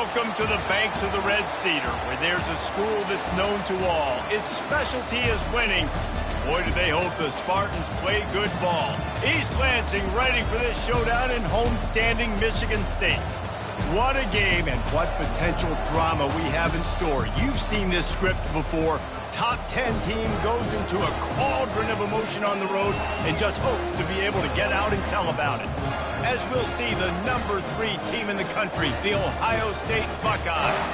Welcome to the banks of the Red Cedar, where there's a school that's known to all. Its specialty is winning. Boy, do they hope the Spartans play good ball. East Lansing ready for this showdown in homestanding Michigan State. What a game and what potential drama we have in store. You've seen this script before. Top 10 team goes into a cauldron of emotion on the road and just hopes to be able to get out and tell about it. As we'll see, the number 3 team in the country, the Ohio State Buckeyes,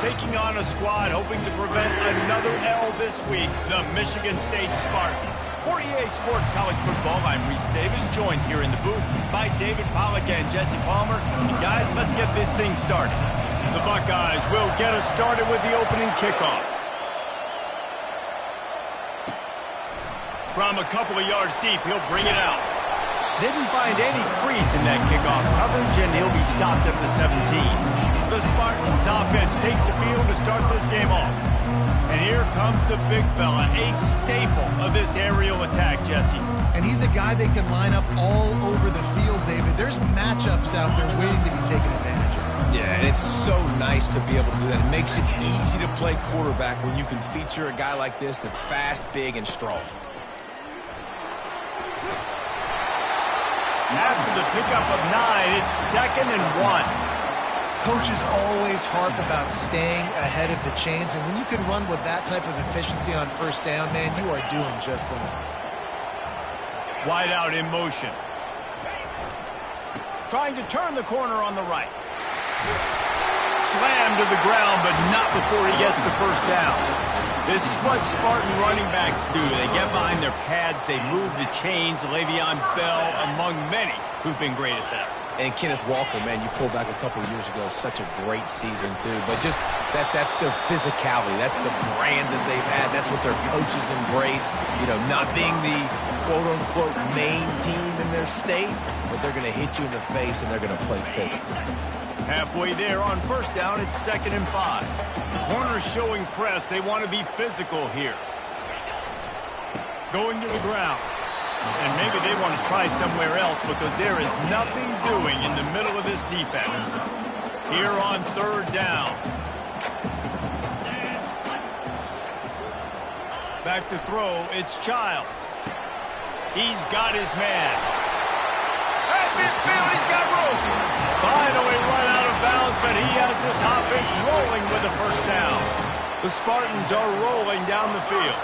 taking on a squad hoping to prevent another L this week, the Michigan State Spartans. For EA Sports College Football, I'm Reese Davis, joined here in the booth by David Pollack and Jesse Palmer. And guys, let's get this thing started. The Buckeyes will get us started with the opening kickoff. From a couple of yards deep, he'll bring it out. Didn't find any crease in that kickoff coverage, and he'll be stopped at the 17. The Spartans offense takes the field to start this game off. And here comes the big fella, a staple of this aerial attack, Jesse. And he's a guy that can line up all over the field, David. There's matchups out there waiting to be taken advantage of. Yeah, and it's so nice to be able to do that. It makes it easy to play quarterback when you can feature a guy like this that's fast, big, and strong. After the pickup of 9, it's 2nd and 1. Coaches always harp about staying ahead of the chains, and when you can run with that type of efficiency on first down, man, you are doing just that. Wide out in motion. Trying to turn the corner on the right. Slammed to the ground, but not before he gets the first down. This is what Spartan running backs do. They get behind their pads, they move the chains. Le'Veon Bell, among many, who've been great at that. And Kenneth Walker, man, you pulled back a couple of years ago, such a great season, too. But just that's their physicality. That's the brand that they've had. That's what their coaches embrace. You know, not being the quote-unquote main team in their state, but they're going to hit you in the face, and they're going to play physical. Halfway there on first down, it's 2nd and 5. The corner's showing press. They want to be physical here. Going to the ground. And maybe they want to try somewhere else because there is nothing doing in the middle of this defense. Here on 3rd down. Back to throw, it's Childs. He's got his man. At midfield, he's got room. Finally run out of bounds, but he has this offense rolling with the first down. The Spartans are rolling down the field.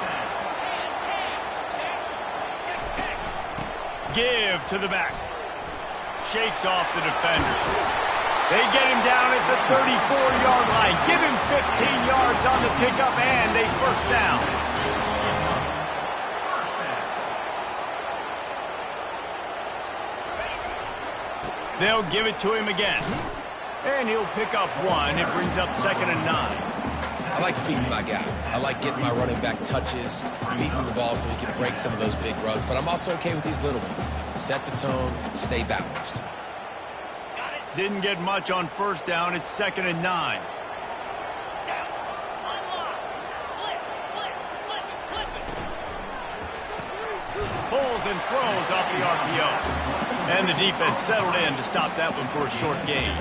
Give to the back. Shakes off the defender. They get him down at the 34-yard line. Give him 15 yards on the pickup and a first down. They'll give it to him again. And he'll pick up 1. It brings up 2nd and 9. I like feeding my guy. I like getting my running back touches, feeding the ball so he can break some of those big runs. But I'm also okay with these little ones. Set the tone, stay balanced. Didn't get much on first down. It's 2nd and 9. Pulls and throws off the RPO. And the defense settled in to stop that one for a short gain.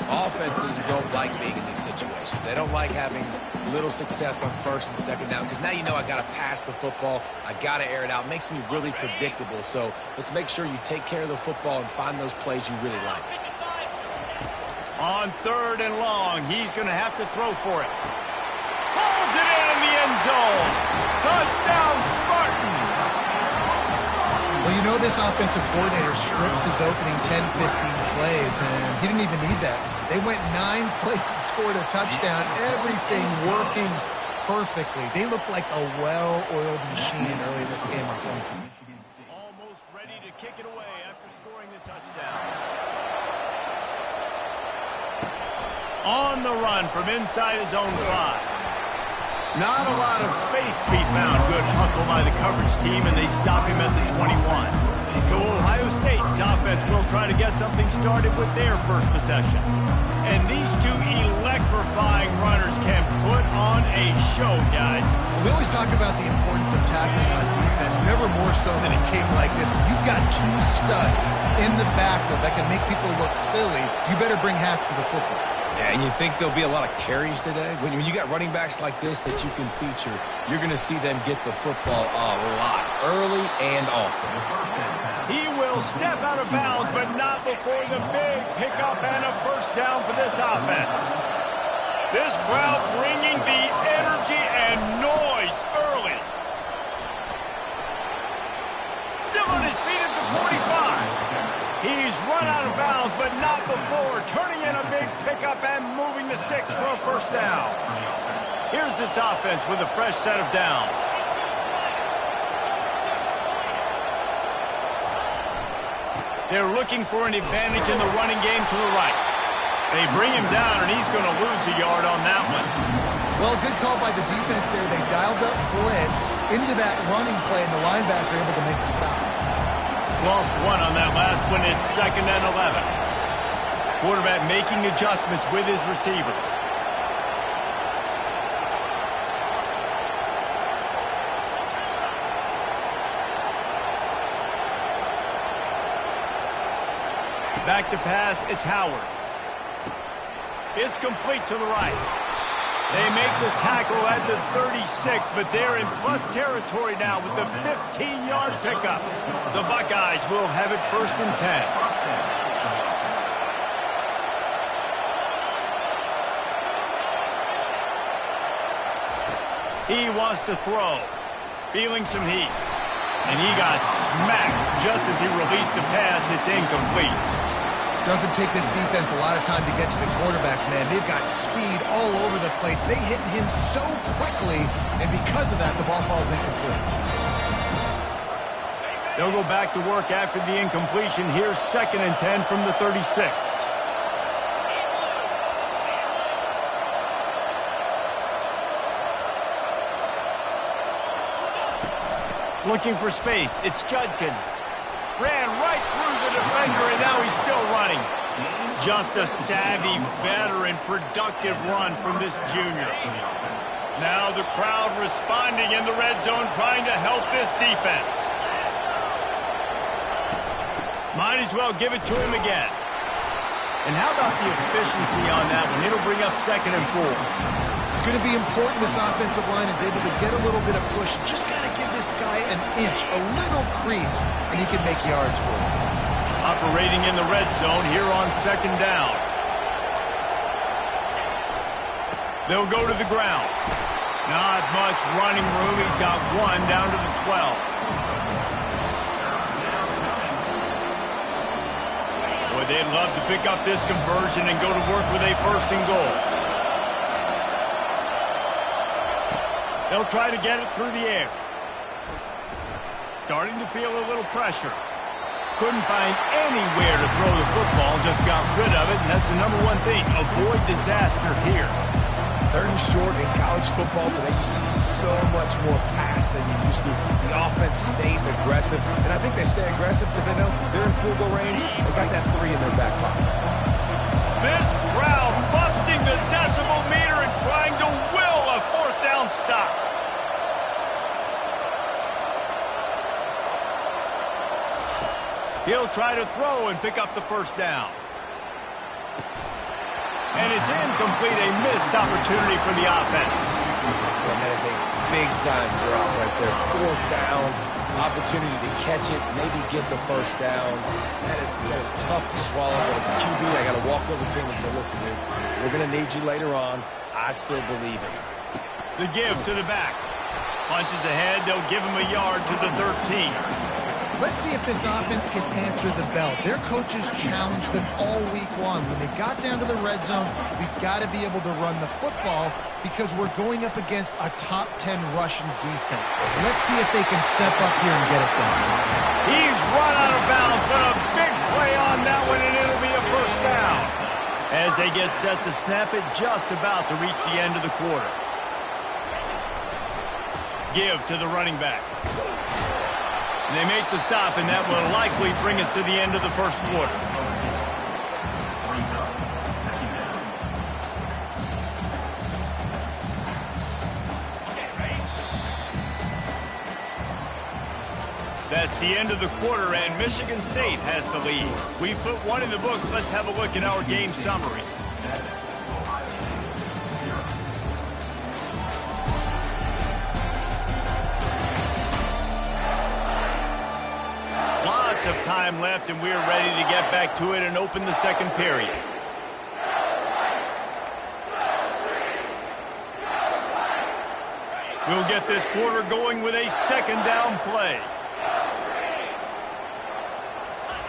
Offenses don't like being in these situations. They don't like having little success on 1st and 2nd down because now you know I got to pass the football. I got to air it out. It makes me really predictable. So let's make sure you take care of the football and find those plays you really like. On 3rd and long, he's going to have to throw for it. Pulls it in the end zone. Touchdown, Spartans. Well, you know this offensive coordinator scripts his opening 10, 15 plays, and he didn't even need that. They went 9 plays and scored a touchdown, everything working perfectly. They look like a well-oiled machine early in this game offensively. Almost ready to kick it away after scoring the touchdown. On the run from inside his own 5. Not a lot of space to be found. Good hustle by the coverage team, and they stop him at the 21. So Ohio State's offense will try to get something started with their first possession. And these two electrifying runners can put on a show, guys. We always talk about the importance of tackling on defense, never more so that it came like this. When you've got two studs in the backfield that can make people look silly, you better bring hats to the football. Yeah, and you think there'll be a lot of carries today? When you got running backs like this that you can feature, you're going to see them get the football a lot, early and often. He will step out of bounds, but not before the big pickup and a first down for this offense. This crowd bringing the energy and noise early. Still on his feet at the 45. He's run out of bounds, but not before turning in a big pickup and moving the sticks for a first down. Here's this offense with a fresh set of downs. They're looking for an advantage in the running game to the right. They bring him down, and he's going to lose a yard on that one. Well, good call by the defense there. They dialed up blitz into that running play, and the linebacker able to make the stop. Lost one on that last one. It's 2nd and 11. Quarterback making adjustments with his receivers. Back to pass, it's Howard. It's complete to the right. They make the tackle at the 36, but they're in plus territory now with the 15-yard pickup. The Buckeyes will have it 1st and 10. He wants to throw. Feeling some heat. And he got smacked just as he released the pass. It's incomplete. Doesn't take this defense a lot of time to get to the quarterback, man. They've got speed all over the place. They hit him so quickly, and because of that, the ball falls incomplete. They'll go back to work after the incompletion. Here's 2nd and 10 from the 36. Looking for space. It's Judkins. Ran right through the defender, and now he's still running. Just a savvy, veteran, productive run from this junior. Now the crowd responding in the red zone, trying to help this defense. Might as well give it to him again. And how about the efficiency on that one? It'll bring up 2nd and 4. It's going to be important this offensive line is able to get a little bit of push. Just got to give this guy an inch, a little crease, and he can make yards for him. Operating in the red zone here on 2nd down. They'll go to the ground. Not much running room. He's got one down to the 12. Boy, they'd love to pick up this conversion and go to work with a 1st and goal. They'll try to get it through the air. Starting to feel a little pressure. Couldn't find anywhere to throw the football, just got rid of it, and that's the number one thing. Avoid disaster here. 3rd and short in college football today, you see so much more pass than you used to. The offense stays aggressive, and I think they stay aggressive because they know they're in field goal range. They got that 3 in their back pocket. This crowd busting the decibel meter and trying to will a 4th down stop. He'll try to throw and pick up the 1st down. And it's incomplete, a missed opportunity for the offense. And that is a big-time drop right there. 4th down, opportunity to catch it, maybe get the 1st down. That is tough to swallow. But as a QB, I got to walk over to him and say, listen, dude, we're going to need you later on. I still believe in you. The give to the back. Punches ahead, they'll give him a yard to the 13. Let's see if this offense can answer the bell. Their coaches challenged them all week long. When they got down to the red zone, we've got to be able to run the football because we're going up against a top 10 rushing defense. Let's see if they can step up here and get it done. He's run out of bounds, but a big play on that one, and it'll be a 1st down. As they get set to snap it, just about to reach the end of the quarter. Give to the running back. And they make the stop, and that will likely bring us to the end of the 1st quarter. That's the end of the quarter, and Michigan State has the lead. We've put one in the books. Let's have a look at our game summary. Lots of time left, and we're ready to get back to it and open the second period. We'll get this quarter going with a second down play.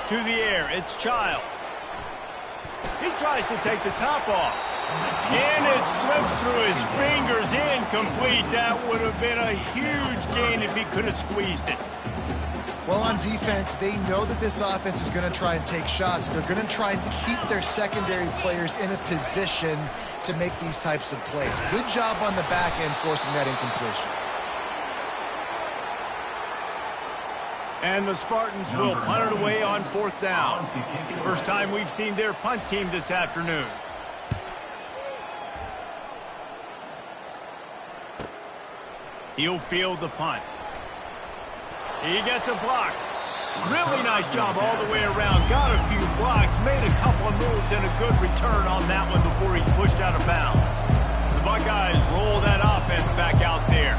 To the air, it's Childs. He tries to take the top off. And it slips through his fingers, incomplete. That would have been a huge gain if he could have squeezed it. Well, on defense, they know that this offense is going to try and take shots. They're going to try and keep their secondary players in a position to make these types of plays. Good job on the back end forcing that incompletion. And the Spartans will punt it away on fourth down. First time we've seen their punt team this afternoon. He'll field the punt. He gets a block. Really nice job all the way around. Got a few blocks, made a couple of moves, and a good return on that one before he's pushed out of bounds. The Buckeyes roll that offense back out there.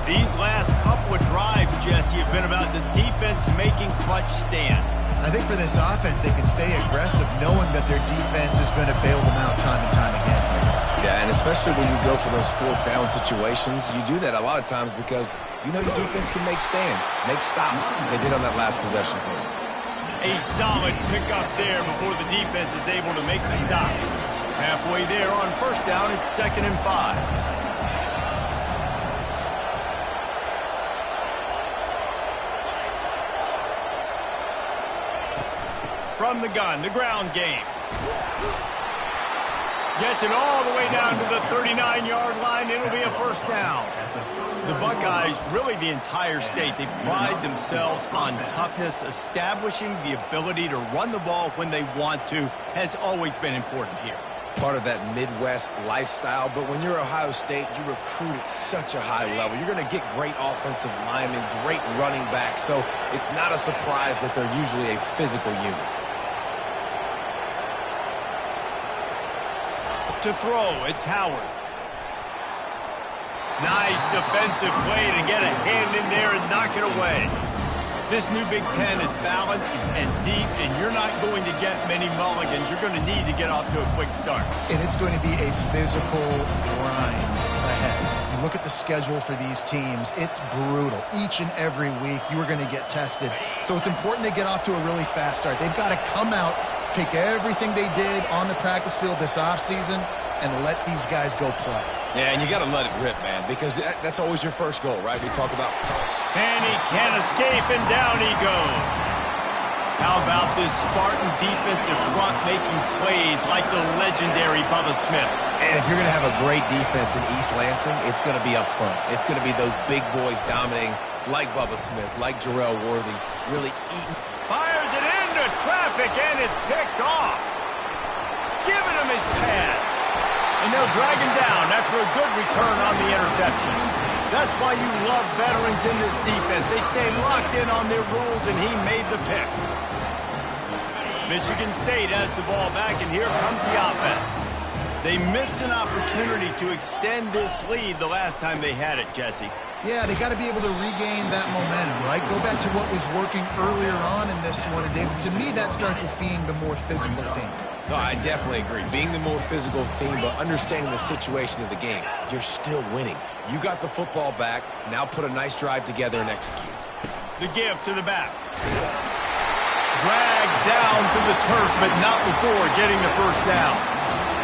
These last couple of drives, Jesse, have been about the defense making clutch stand. I think for this offense, they can stay aggressive knowing that their defense is going to bail them out time and time again. Yeah, and especially when you go for those fourth down situations, you do that a lot of times because you know your defense can make stands, make stops. They did on that last possession for you. A solid pickup there before the defense is able to make the stop. Halfway there on first down, it's 2nd and 5. From the gun, the ground game. Gets it all the way down to the 39-yard line. It'll be a first down. The Buckeyes, really the entire state, they pride themselves on toughness. Establishing the ability to run the ball when they want to has always been important here. Part of that Midwest lifestyle, but when you're Ohio State, you recruit at such a high level. You're going to get great offensive linemen, great running backs, so it's not a surprise that they're usually a physical unit. To throw, it's Howard. Nice defensive play to get a hand in there and knock it away. This new Big Ten is balanced and deep, and you're not going to get many mulligans. You're going to need to get off to a quick start. And it's going to be a physical grind ahead. You look at the schedule for these teams, it's brutal. Each and every week, you are going to get tested. So it's important they get off to a really fast start. They've got to come out, pick everything they did on the practice field this offseason, and let these guys go play. Yeah, and you got to let it rip, man, because that's always your first goal, right? We talk about... And he can't escape, and down he goes. How about this Spartan defensive front making plays like the legendary Bubba Smith? And if you're going to have a great defense in East Lansing, it's going to be up front. It's going to be those big boys dominating like Bubba Smith, like Jarrell Worthy, really eating. Fires it into traffic, and it's picked off. Giving him his pads. And they'll drag him down after a good return on the interception. That's why you love veterans in this defense. They stay locked in on their roles, and he made the pick. Michigan State has the ball back, and here comes the offense. They missed an opportunity to extend this lead the last time they had it, Jesse. Yeah, they got to be able to regain that momentum, right? Go back to what was working earlier on in this one. And to me, that starts with being the more physical team. No, I definitely agree. Being the more physical team, but understanding the situation of the game. You're still winning. You got the football back. Now put a nice drive together and execute. The give to the back. Dragged down to the turf, but not before getting the first down.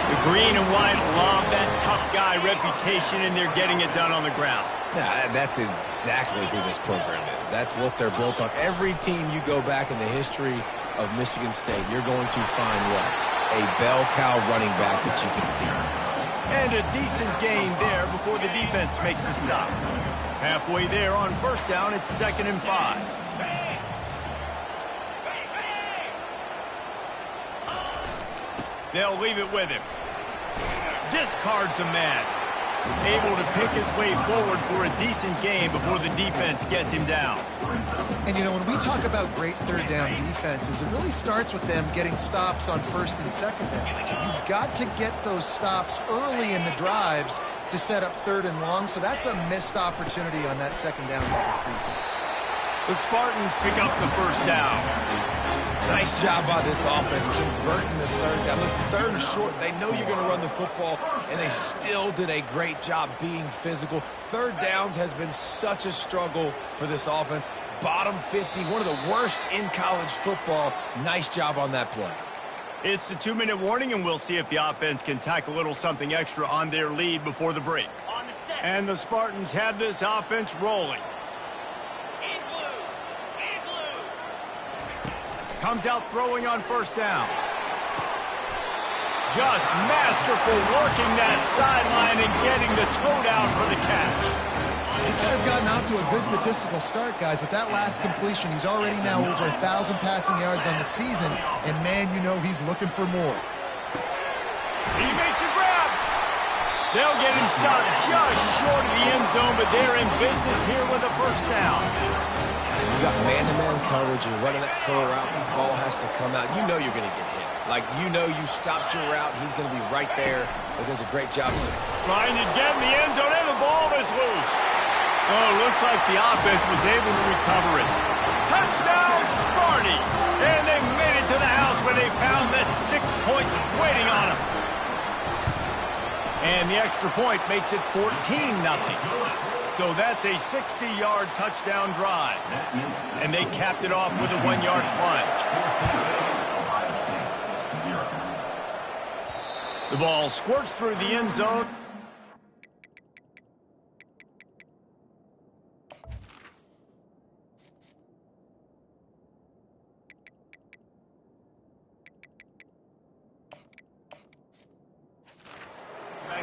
The green and white love that tough guy reputation, and they're getting it done on the ground. Yeah, that's exactly who this program is. That's what they're built on. Every team you go back in the history of Michigan State, you're going to find what? A bell cow running back that you can feed. And a decent gain there before the defense makes the stop. Halfway there on first down, it's 2nd and 5. They'll leave it with him. Discards a man. Able to pick his way forward for a decent gain before the defense gets him down. And, you know, when we talk about great third down defenses, it really starts with them getting stops on first and second down. You've got to get those stops early in the drives to set up third and long, so that's a missed opportunity on that second down by this defense. The Spartans pick up the first down. Nice job by this offense converting the third down. Listen, third and short, they know you're going to run the football, and they still did a great job being physical. Third downs has been such a struggle for this offense. Bottom 50, one of the worst in college football. Nice job on that play. It's the 2-minute warning, and we'll see if the offense can tack a little something extra on their lead before the break. And the Spartans have this offense rolling. Comes out throwing on first down. Just masterful working that sideline and getting the toe down for the catch. This guy's gotten off to a good statistical start, guys. With that last completion, he's already now over 1,000 passing yards on the season. And, man, you know he's looking for more. He makes a grab. They'll get him stopped just short of the end zone, but they're in business here with a first down. You got man-to-man coverage, you're running that curl route, that ball has to come out. You know you're going to get hit. Like, you know you stopped your route, he's going to be right there, but does a great job. Trying to get in the end zone, and the ball is loose. Oh, looks like the offense was able to recover it. Touchdown, Sparty! And they made it to the house where they found that 6 points waiting on them. And the extra point makes it 14-0. So that's a 60-yard touchdown drive. And they capped it off with a 1-yard plunge. The ball squirts through the end zone.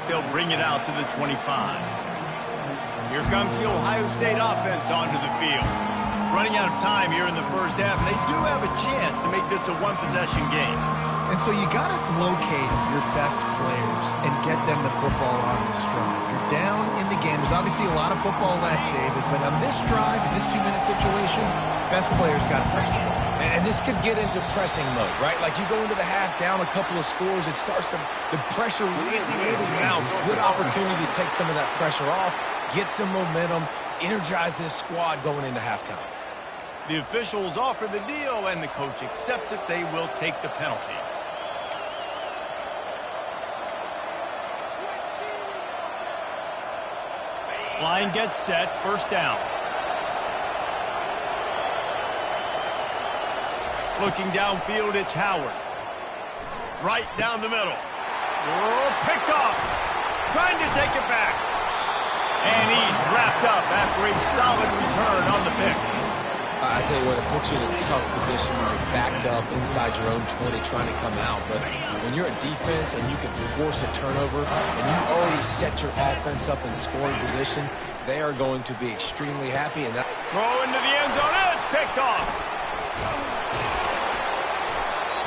They'll bring it out to the 25. Here comes the Ohio State offense onto the field. Running out of time here in the first half, and they do have a chance to make this a one-possession game. And so you got to locate your best players and get them the football on this drive. You're down in the game. There's obviously a lot of football left, David, but on this drive, in this 2-minute situation, best players got to touch the ball. And this could get into pressing mode, right? Like you go into the half down a couple of scores, it starts to, the pressure really mounts. Good opportunity to take some of that pressure off, get some momentum, energize this squad going into halftime. The officials offer the deal, and the coach accepts it. They will take the penalty. Line gets set, first down. Looking downfield, it's Howard. Right down the middle. Oh, picked off. Trying to take it back. And he's wrapped up after a solid return on the pick. I tell you what, it puts you in a tough position when you're backed up inside your own 20 trying to come out. But when you're a defense and you can force a turnover and you already set your offense up in scoring position, they are going to be extremely happy. And that throw into the end zone, and it's picked off.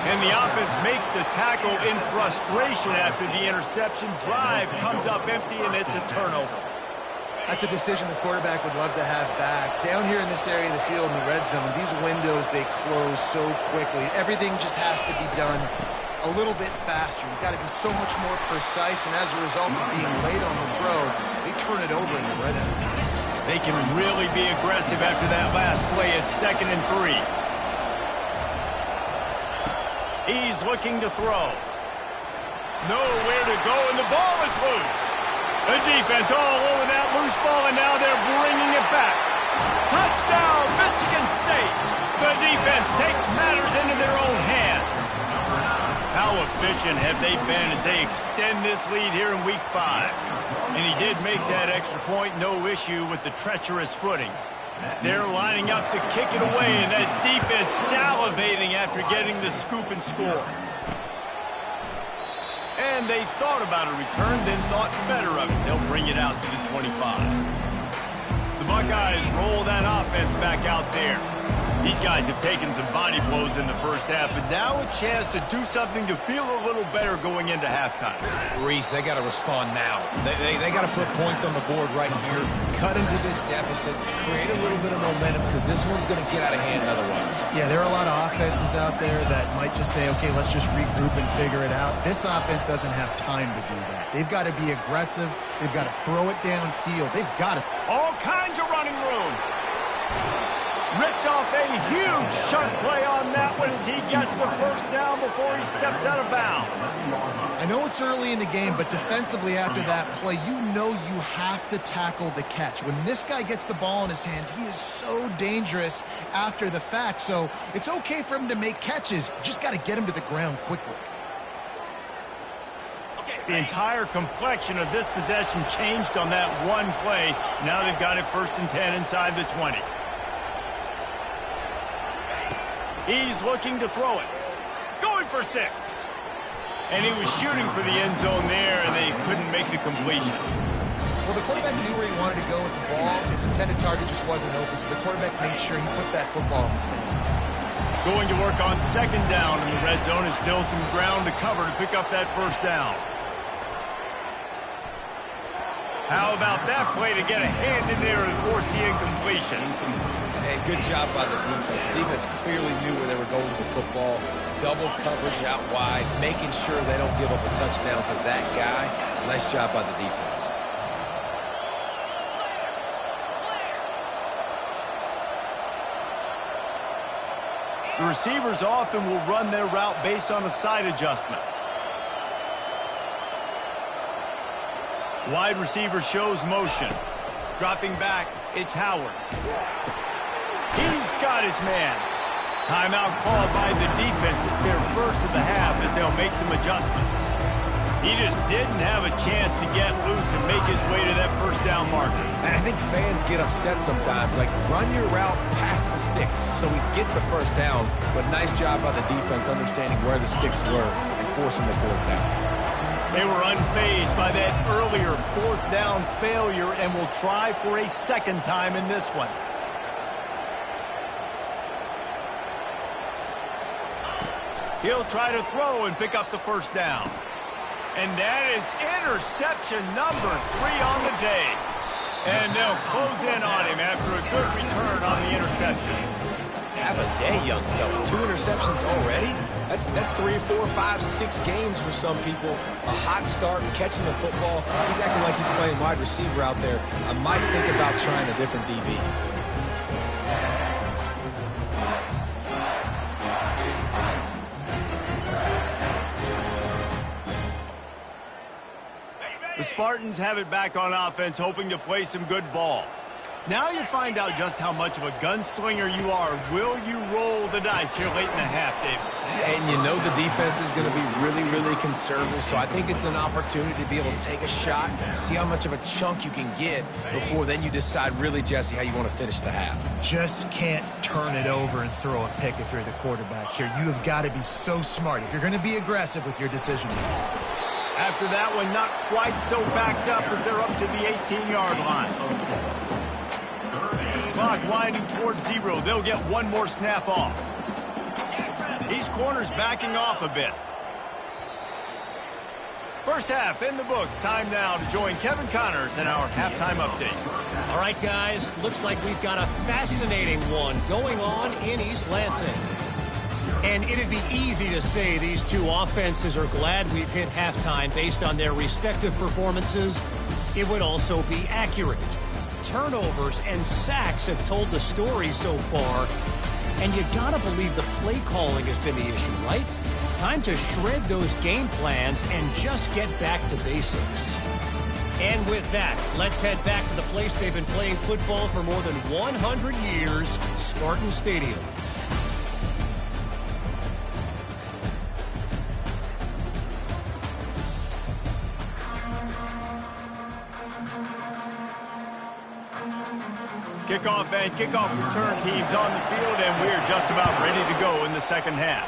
And the offense makes the tackle in frustration after the interception. Drive comes up empty, and it's a turnover. That's a decision the quarterback would love to have back. Down here in this area of the field in the red zone, these windows, they close so quickly. Everything just has to be done a little bit faster. You've got to be so much more precise, and as a result of being late on the throw, they turn it over in the red zone. They can really be aggressive after that last play. It's 2nd and 3. He's looking to throw. Nowhere to go, and the ball is loose. The defense all over that loose ball, and now they're bringing it back. Touchdown, Michigan State. The defense takes matters into their own hands. How efficient have they been as they extend this lead here in Week 5? And he did make that extra point, no issue with the treacherous footing. They're lining up to kick it away, and that defense salivating after getting the scoop and score. And they thought about a return, then thought better of it. They'll bring it out to the 25. The Buckeyes roll that offense back out there. These guys have taken some body blows in the first half, but now a chance to do something to feel a little better going into halftime. Reese, they got to respond now. They got to put points on the board right here, cut into this deficit, create a little bit of momentum, because this one's going to get out of hand otherwise. Yeah, there are a lot of offenses out there that might just say, okay, let's just regroup and figure it out. This offense doesn't have time to do that. They've got to be aggressive. They've got to throw it downfield. They've got to. All kinds of running room. Ripped off a huge sharp play on that one as he gets the first down before he steps out of bounds. I know it's early in the game, but defensively after that play, you know you have to tackle the catch. When this guy gets the ball in his hands, he is so dangerous after the fact. So it's okay for him to make catches. You just got to get him to the ground quickly. The entire complexion of this possession changed on that one play. Now they've got it 1st and 10 inside the 20. He's looking to throw it. Going for 6. And he was shooting for the end zone there, and they couldn't make the completion. Well, the quarterback knew where he wanted to go with the ball. His intended target just wasn't open, so the quarterback made sure he put that football in the stands. Going to work on 2nd down in the red zone, and still some ground to cover to pick up that 1st down. How about that play to get a hand in there and force the incompletion? Hey, good job by the defense. The defense clearly knew where they were going with the football. Double coverage out wide, making sure they don't give up a touchdown to that guy. Nice job by the defense. The receivers often will run their route based on a side adjustment. Wide receiver shows motion. Dropping back, it's Howard. He's got his man. Timeout called by the defense. It's their first of the half as they'll make some adjustments. He just didn't have a chance to get loose and make his way to that 1st down marker. And I think fans get upset sometimes. Like, run your route past the sticks so we get the 1st down. But nice job by the defense understanding where the sticks were and forcing the 4th down. They were unfazed by that earlier 4th down failure and will try for a 2nd time in this one. He'll try to throw and pick up the 1st down. And that is interception number 3 on the day. And they'll close in on him after a good return on the interception. Have a day, young fella. 2 interceptions already? That's 3, 4, 5, 6 games for some people. A hot start and catching the football. He's acting like he's playing wide receiver out there. I might think about trying a different DB. The Spartans have it back on offense, hoping to play some good ball. Now you find out just how much of a gunslinger you are. Will you roll the dice here late in the half, David? And you know the defense is going to be really, really conservative, so I think it's an opportunity to be able to take a shot, see how much of a chunk you can get before then you decide really, Jesse, how you want to finish the half. Just can't turn it over and throw a pick if you're the quarterback here. You have got to be so smart if you're going to be aggressive with your decision making. After that one, not quite so backed up as they're up to the 18-yard line. Clock winding towards 0. They'll get one more snap off. These corners backing off a bit. First half in the books. Time now to join Kevin Connors in our halftime update. All right, guys. Looks like we've got a fascinating one going on in East Lansing. And it'd be easy to say these two offenses are glad we've hit halftime based on their respective performances. It would also be accurate. Turnovers and sacks have told the story so far. And you gotta believe the play calling has been the issue, right? Time to shred those game plans and just get back to basics. And with that, let's head back to the place they've been playing football for more than 100 years, Spartan Stadium. Kickoff and kickoff return teams on the field, and we're just about ready to go in the 2nd half.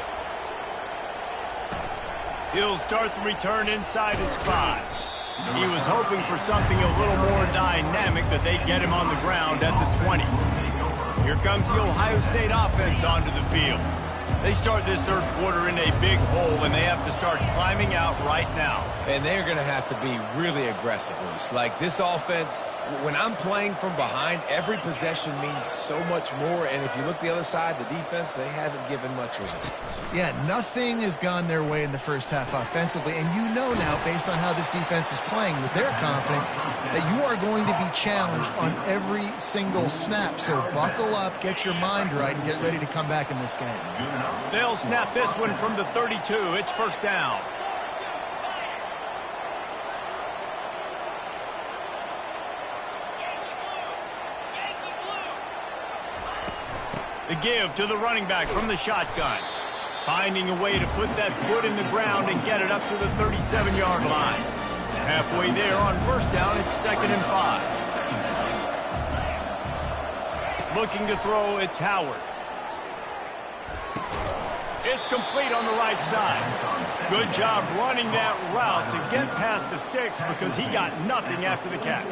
He'll start the return inside his 5. He was hoping for something a little more dynamic, but they get him on the ground at the 20. Here comes the Ohio State offense onto the field. They start this third quarter in a big hole, and they have to start climbing out right now. And they're going to have to be really aggressive, Reese. Like, this offense, when I'm playing from behind, every possession means so much more. And if you look the other side, the defense, they haven't given much resistance. Yeah, nothing has gone their way in the first half offensively. And you know now, based on how this defense is playing with their confidence, that you are going to be challenged on every single snap. So buckle up, get your mind right, and get ready to come back in this game. They'll snap this one from the 32. It's first down. The give to the running back from the shotgun. Finding a way to put that foot in the ground and get it up to the 37-yard line. Halfway there on first down, it's 2nd and 5. Looking to throw, it's Howard. It's complete on the right side. Good job running that route to get past the sticks because he got nothing after the catch.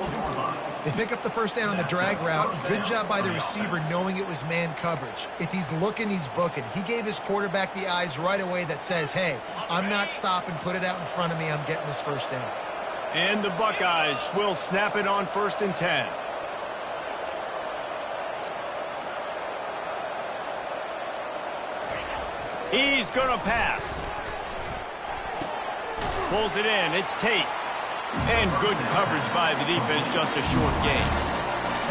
They pick up the first down on the drag route. Good job by the receiver knowing it was man coverage. If he's looking, he's booking. He gave his quarterback the eyes right away that says, hey, I'm not stopping, put it out in front of me, I'm getting this first down. And the Buckeyes will snap it on 1st and 10. He's going to pass. Pulls it in. It's Tate. And good coverage by the defense, just a short gain.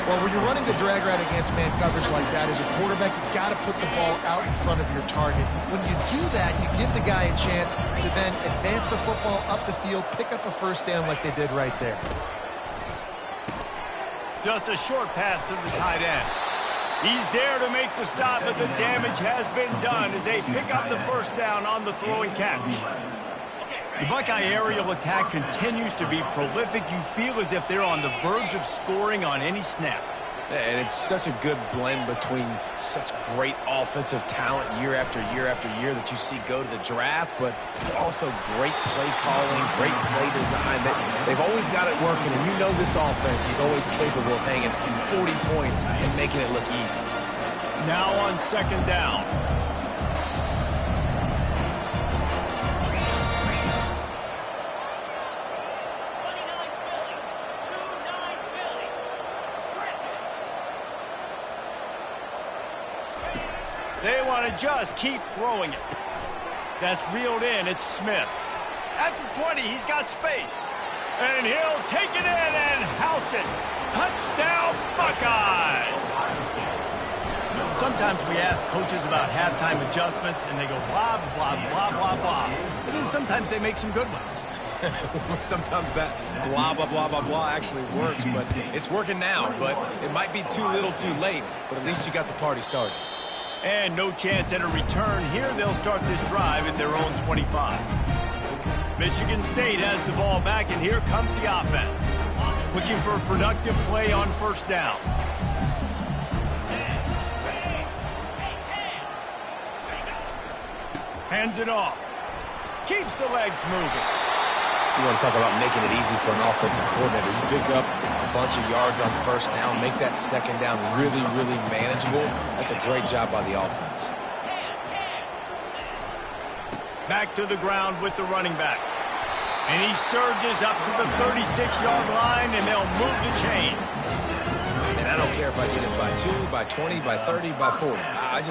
Well, when you're running the drag route against man coverage like that, as a quarterback, you've got to put the ball out in front of your target. When you do that, you give the guy a chance to then advance the football up the field, pick up a first down like they did right there. Just a short pass to the tight end. He's there to make the stop, but the damage has been done as they pick up the first down on the throw and catch. The Buckeye aerial attack continues to be prolific. You feel as if they're on the verge of scoring on any snap. And it's such a good blend between such great offensive talent year after year after year that you see go to the draft, but also great play calling, great play design. They've always got it working, and you know this offense is always capable of hanging 40 points and making it look easy. Now on 2nd down. They want to just keep throwing it. That's reeled in. It's Smith. At the 20, he's got space. And he'll take it in and house it. Touchdown, Buckeyes! Sometimes we ask coaches about halftime adjustments, and they go blah, blah, blah, blah, blah. And then sometimes they make some good ones. Sometimes that blah, blah, blah, blah, blah actually works, but it's working now. But it might be too little too late, but at least you got the party started. And no chance at a return here. They'll start this drive at their own 25. Michigan State has the ball back, and here comes the offense. Looking for a productive play on first down. Hands it off. Keeps the legs moving. You want to talk about making it easy for an offensive coordinator. You pick up a bunch of yards on first down, make that second down really, really manageable. That's a great job by the offense. Back to the ground with the running back. And he surges up to the 36-yard line, and they'll move the chain. And I don't care if I get it by 2, by 20, by 30, by 40. I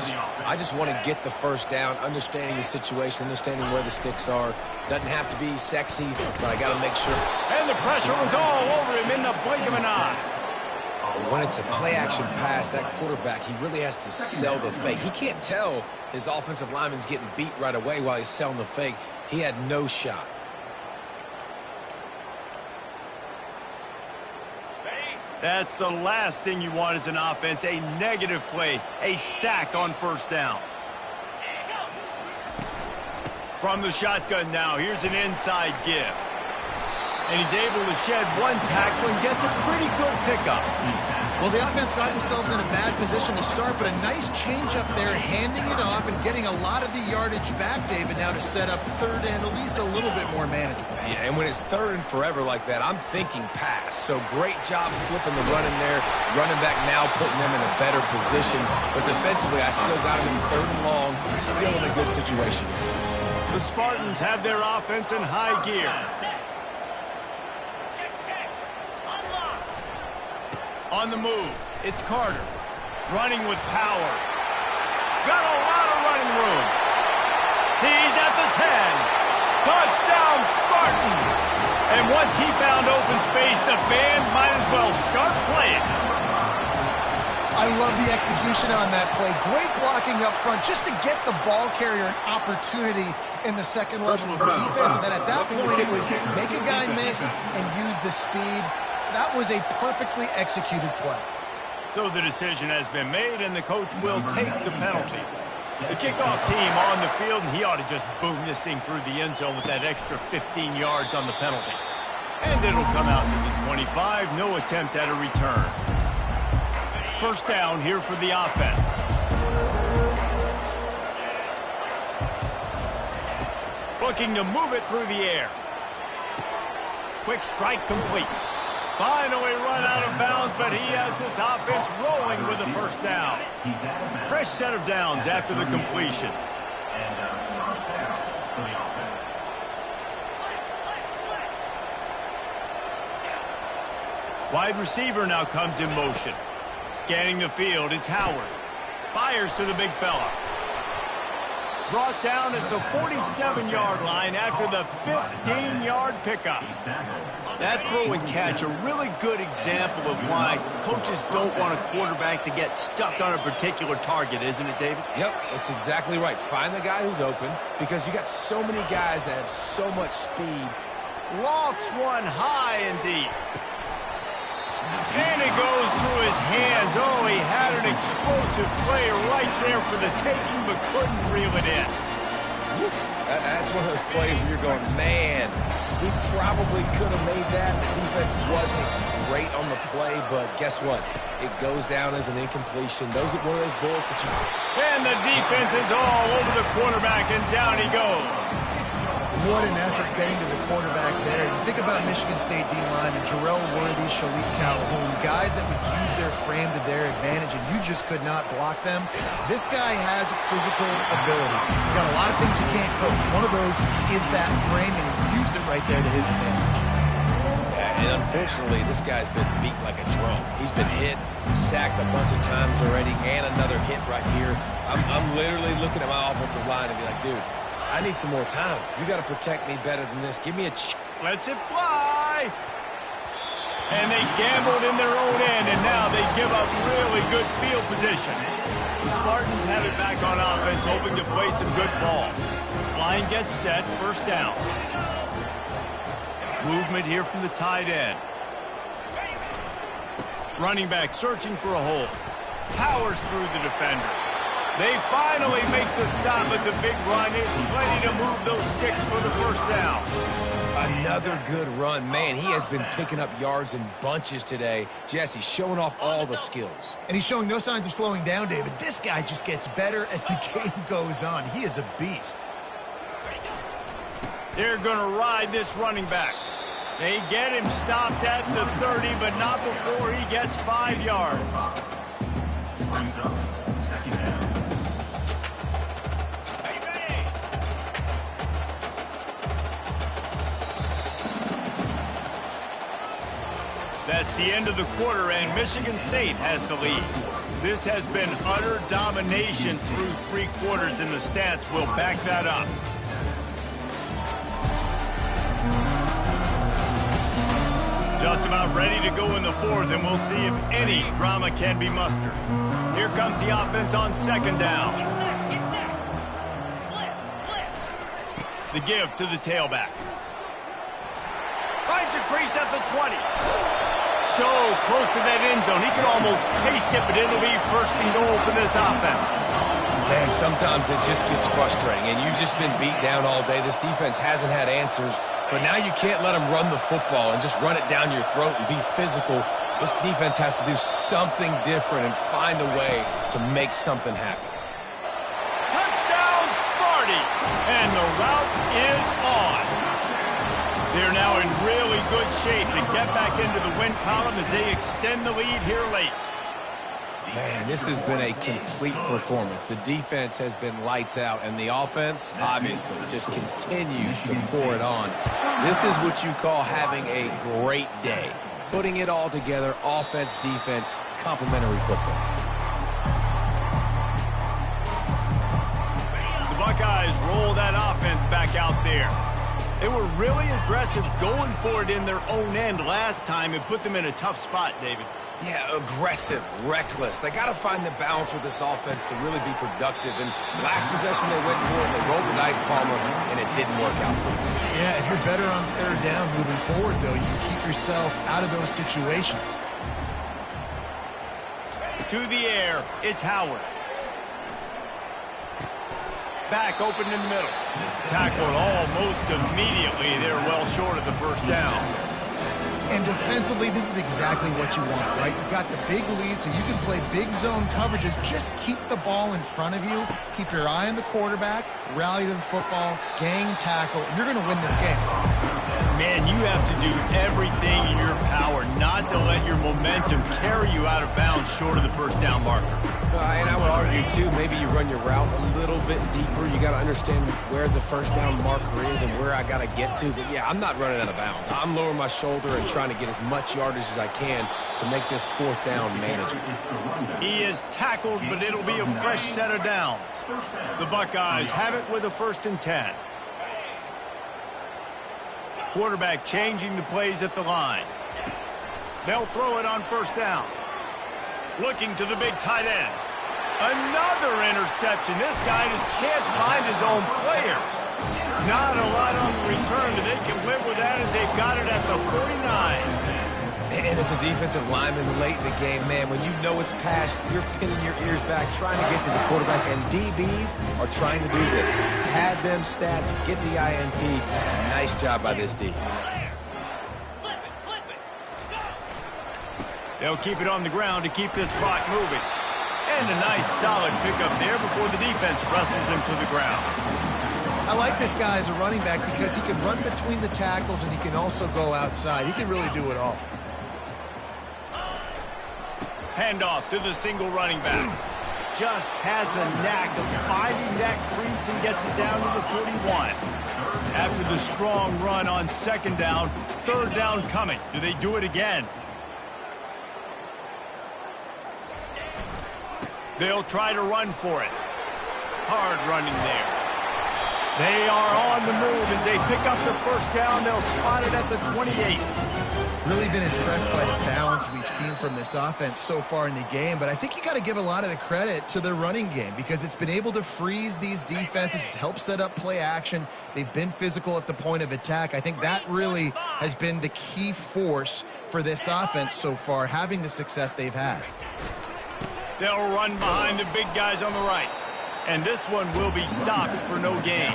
just want to get the first down, understanding the situation, understanding where the sticks are. Doesn't have to be sexy, but I got to make sure. And the pressure was all over him in the blink of an eye. When it's a play-action pass, that quarterback, he really has to sell the fake. He can't tell his offensive lineman's getting beat right away while he's selling the fake. He had no shot. That's the last thing you want as an offense, a negative play, a sack on first down. From the shotgun now, here's an inside give. And he's able to shed one tackle and gets a pretty good pickup. Well, the offense got themselves in a bad position to start, but a nice change up there, handing it off and getting a lot of the yardage back, David, now to set up third and at least a little bit more manageable. Yeah, and when it's third and forever like that, I'm thinking pass. So great job slipping the run in there. Running back now putting them in a better position. But defensively, I still got them in third and long, still in a good situation. The Spartans have their offense in high gear. On the move, it's Carter. Running with power. Got a lot of running room. He's at the 10. Touchdown, Spartans! And once he found open space, the band might as well start playing. I love the execution on that play. Great blocking up front just to get the ball carrier an opportunity in the second level of defense. And then at that point, it was make a guy miss and use the speed. That was a perfectly executed play. So the decision has been made, and the coach will take the penalty. The kickoff team on the field, and he ought to just boom this thing through the end zone with that extra 15 yards on the penalty. And it'll come out to the 25, no attempt at a return. First down here for the offense. Looking to move it through the air. Quick strike complete. Finally run out of bounds, but he has this offense rolling with a first down. Fresh set of downs after the completion. Wide receiver now comes in motion. Scanning the field, it's Howard. Fires to the big fella. Brought down at the 47-yard line after the 15-yard pickup. That throw and catch, a really good example of why coaches don't want a quarterback to get stuck on a particular target, isn't it, David? Yep, that's exactly right. Find the guy who's open because you got so many guys that have so much speed. Lofts one high and deep. And it goes through his hands. Oh, he had an explosive play right there for the taking, but couldn't reel it in. That's one of those plays where you're going, man, he probably could have made that. The defense wasn't great on the play, but guess what? It goes down as an incompletion. Those are one of those bullets that you... And the defense is all over the quarterback, and down he goes. What an effort getting to the quarterback there. You think about Michigan State D-line and Jarrell Worthy, Shalik Calhoun, guys that would use their frame to their advantage, and you just could not block them. This guy has physical ability. He's got a lot of things you can't coach. One of those is that frame, and he used it right there to his advantage. Yeah, and unfortunately, this guy's been beat like a drum. He's been hit, sacked a bunch of times already, and another hit right here. I'm literally looking at my offensive line and be like, dude, I need some more time. You got to protect me better than this. Give me a Lets it fly. And they gambled in their own end, and now they give up really good field position. The Spartans have it back on offense, hoping to play some good ball. Line gets set, first down. Movement here from the tight end. Running back searching for a hole. Powers through the defender. They finally make the stop, but the big run is plenty to move those sticks for the first down. Another good run. Man, he has been picking up yards in bunches today. Jesse showing off all the skills. And he's showing no signs of slowing down, David. This guy just gets better as the game goes on. He is a beast. They're going to ride this running back. They get him stopped at the 30, but not before he gets 5 yards. That's the end of the quarter, and Michigan State has the lead. This has been utter domination through 3 quarters, and the stats will back that up. Just about ready to go in the 4th, and we'll see if any drama can be mustered. Here comes the offense on second down. The give to the tailback. Finds a crease at the 20. So close to that end zone. He can almost taste it, but it'll be first and goal for this offense. Man, sometimes it just gets frustrating, and you've just been beat down all day. This defense hasn't had answers, but now you can't let them run the football and just run it down your throat and be physical. This defense has to do something different and find a way to make something happen. Touchdown, Sparty! And the route is on. They're now in really good shape to get back into the win column as they extend the lead here late. Man, this has been a complete performance. The defense has been lights out, and the offense, obviously, just continues to pour it on. This is what you call having a great day. Putting it all together, offense, defense, complementary football. The Buckeyes roll that offense back out there. They were really aggressive going for it in their own end last time and put them in a tough spot, David. Yeah, aggressive, reckless. They got to find the balance with this offense to really be productive. And last possession they went for it, they rolled the dice, Palmer, and it didn't work out for them. Yeah, if you're better on third down moving forward, though, you can keep yourself out of those situations. To the air, it's Howard. Back open in the middle. Tackled almost immediately. They're well short of the first down. And defensively, this is exactly what you want, right? You've got the big lead, so you can play big zone coverages. Just keep the ball in front of you. Keep your eye on the quarterback. Rally to the football. Gang tackle. And you're going to win this game. Man, you have to do everything in your power not to let your momentum carry you out of bounds short of the first down marker. And I would argue, too, maybe you run your route a little bit deeper. You got to understand where the first down marker is and where I got to get to. But, yeah, I'm not running out of bounds. I'm lowering my shoulder and trying to get as much yardage as I can to make this fourth down manageable. He is tackled, but it'll be a fresh set of downs. The Buckeyes have it with a 1st and 10. Quarterback changing the plays at the line. They'll throw it on first down. Looking to the big tight end. Another interception. This guy just can't find his own players. Not a lot on the return, but they can live with that as they've got it at the 49. And as a defensive lineman late in the game, man, when you know it's past, you're pinning your ears back, trying to get to the quarterback, and DBs are trying to do this. Pad them stats, get the INT. Nice job by this D. They'll keep it on the ground to keep this clock moving. And a nice solid pickup there before the defense wrestles him to the ground. I like this guy as a running back because he can run between the tackles and he can also go outside. He can really do it all. Handoff to the single running back. Just has a knack of finding that crease and gets it down to the 41. After the strong run on 2nd down, 3rd down coming. Do they do it again? They'll try to run for it. Hard running there. They are on the move as they pick up the 1st down. They'll spot it at the 28. Really been impressed by the balance we've seen from this offense so far in the game, but I think you got to give a lot of the credit to their running game because it's been able to freeze these defenses, help set up play action. They've been physical at the point of attack. I think that really has been the key force for this offense so far, having the success they've had. They'll run behind the big guys on the right. And this one will be stopped for no gain.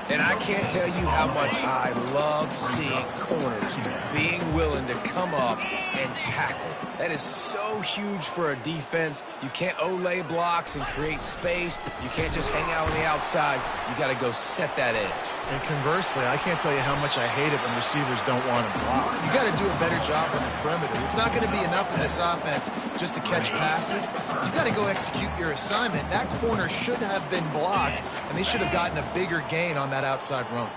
And I can't tell you how much I love seeing corners being willing to come up and tackle. That is so huge for a defense. You can't olay blocks and create space. You can't just hang out on the outside. You got to go set that edge. And conversely, I can't tell you how much I hate it when receivers don't want to block. You got to do a better job on the perimeter. It's not going to be enough in this offense just to catch passes. You got to go execute your assignment. That corner should have been blocked, and they should have gotten a bigger gain on that outside run.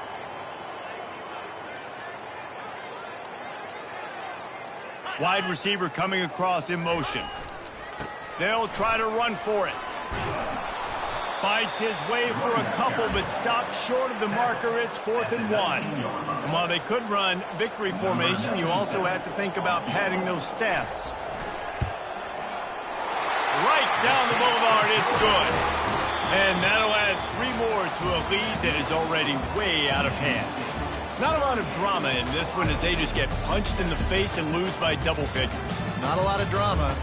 Wide receiver coming across in motion. They'll try to run for it. Fights his way for a couple, but stops short of the marker. It's 4th and 1. And while they could run victory formation, you also have to think about padding those stats. Right down the boulevard, it's good. And that'll add 3 more to a lead that is already way out of hand. Not a lot of drama in this one as they just get punched in the face and lose by double figures. Not a lot of drama.